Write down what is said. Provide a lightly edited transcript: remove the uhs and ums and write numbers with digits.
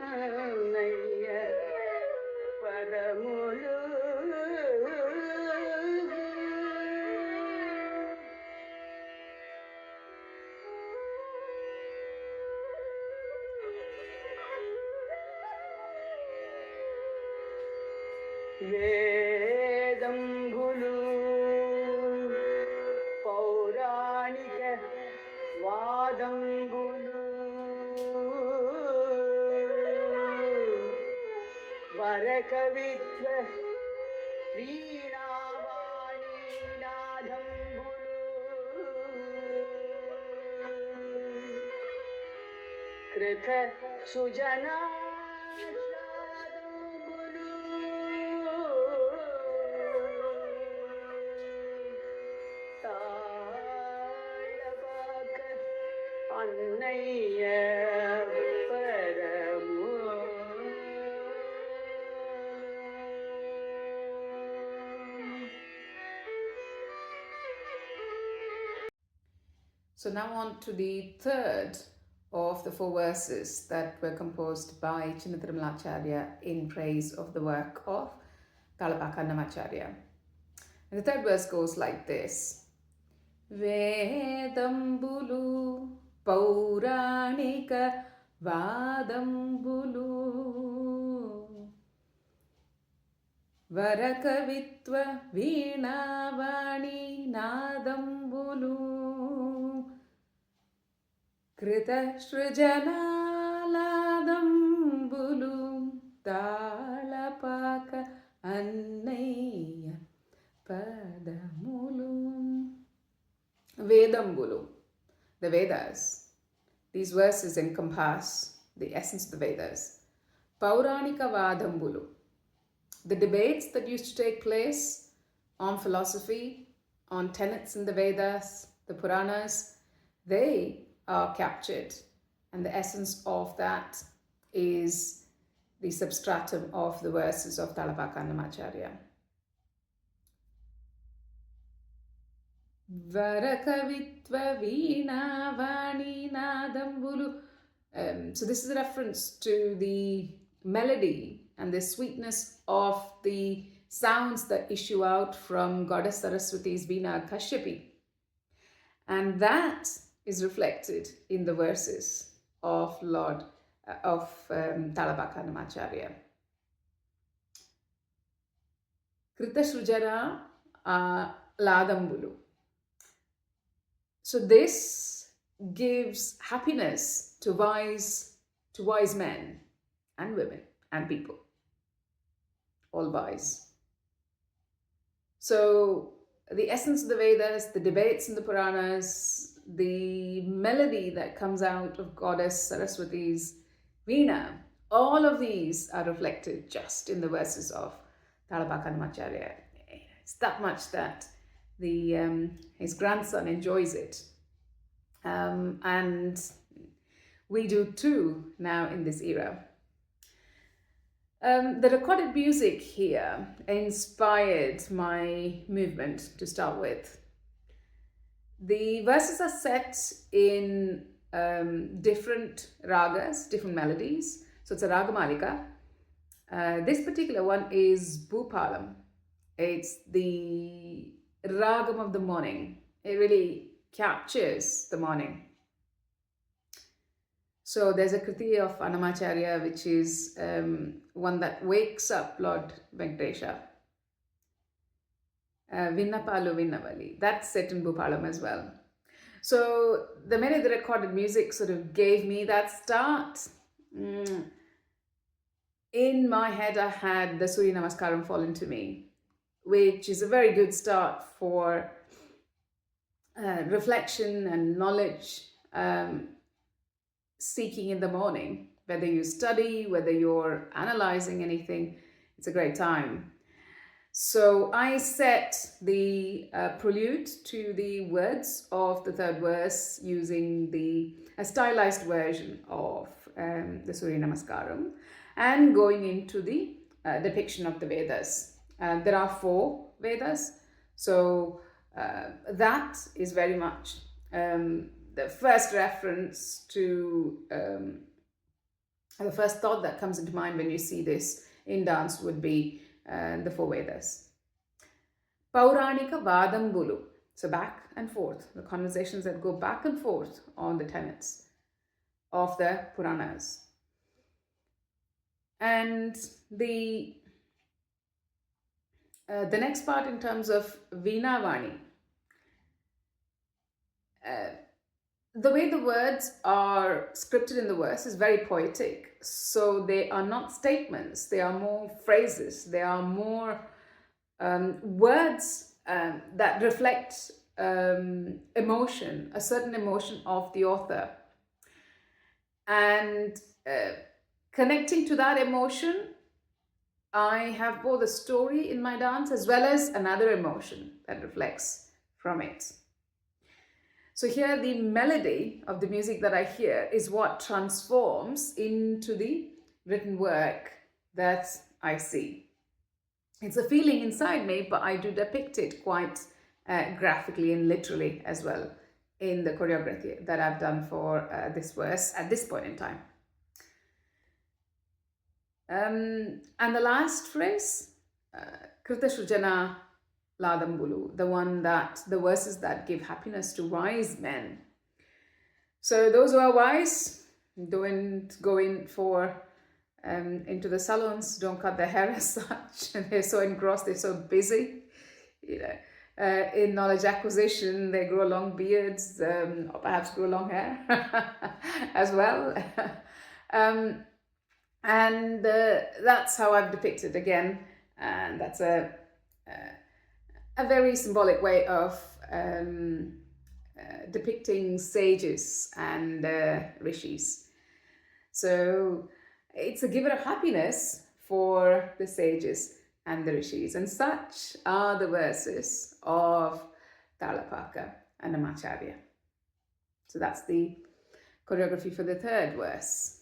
అన్నయ్య పదములు వేదంబులు పౌరాణిక వాదంబులు వరకవిత్వ వీణావాణి నాదంబులు కృత సుజనా అన్నయ్య పరము. So now on to the third of the 4 verses that were composed by Chinna Thirumalacharya in praise of the work of Telugu Annamacharya. And the third verse goes like this. Vedambulu Pauranika Vadambulu Varakavitva Veenavani Nadambulu Krita Srijanaaladambulu Talapaka Annaya Padamulu. Vedambulu, the Vedas. These verses encompass the essence of the Vedas. Pauranika Vadambulu, the debates that used to take place on philosophy, on tenets in the Vedas, the Puranas, they are captured, and the essence of that is the substratum of the verses of Telugu Annamacharya. Varakavitva Veenavani Nadambulu. So this is a reference to the melody and the sweetness of the sounds that issue out from Goddess Saraswati's Veena Kashyapi. And that is reflected in the verses of Telugu Annamacharya. Krita Srujara Ladambulu. So this gives happiness to wise men and women and people, all wise. So the essence of the Vedas, the debates in the Puranas, the melody that comes out of Goddess Saraswati's Veena, all of these are reflected just in the verses of Telugu Annamacharya. It's that much that his grandson enjoys it, and we do too now in this era. The recorded music here inspired my movement to start with. The verses are set in different ragas, different melodies, so it's a ragamalika. This particular one is Bhupalam. It's the ragam of the morning. It really captures the morning. So there's a kriti of Annamacharya which is one that wakes up Lord Venkatesha. Vinnapalu Vinnavali. That's set in Bhupalam as well. So the minute the recorded music sort of gave me that start, in my head I had the Surya Namaskaram fall into me, which is a very good start for reflection and knowledge seeking in the morning. Whether you study, whether you're analyzing anything, it's a great time. So I set the prelude to the words of the third verse using a stylized version of the Surya Namaskaram and going into the depiction of the Vedas. There are 4 Vedas, so that is very much the first reference to The first thought that comes into mind when you see this in dance would be the four Vedas. Pauranika Vadambulu. So back and forth, the conversations that go back and forth on the tenets of the Puranas. And the next part in terms of Veena Vani, the way the words are scripted in the verse is very poetic. So they are not statements, they are more phrases, they are more words that reflect emotion, a certain emotion of the author. And connecting to that emotion, I have both a story in my dance as well as another emotion that reflects from it. So here the melody of the music that I hear is what transforms into the written work that I see. It's a feeling inside me, but I do depict it quite graphically and literally as well in the choreography that I've done for this verse at this point in time. And the last phrase, Krita Shrujana Ladambulu, the verses that give happiness to wise men. So those who are wise don't go in for into the salons, don't cut their hair as such. They're so engrossed, they're so busy, in knowledge acquisition. They grow long beards, or perhaps grow long hair as well. And that's how I've depicted again, and that's a very symbolic way of depicting sages and rishis. So it's a giver of happiness for the sages and the rishis, and such are the verses of Talapaka and Annamacharya. So that's the choreography for the third verse.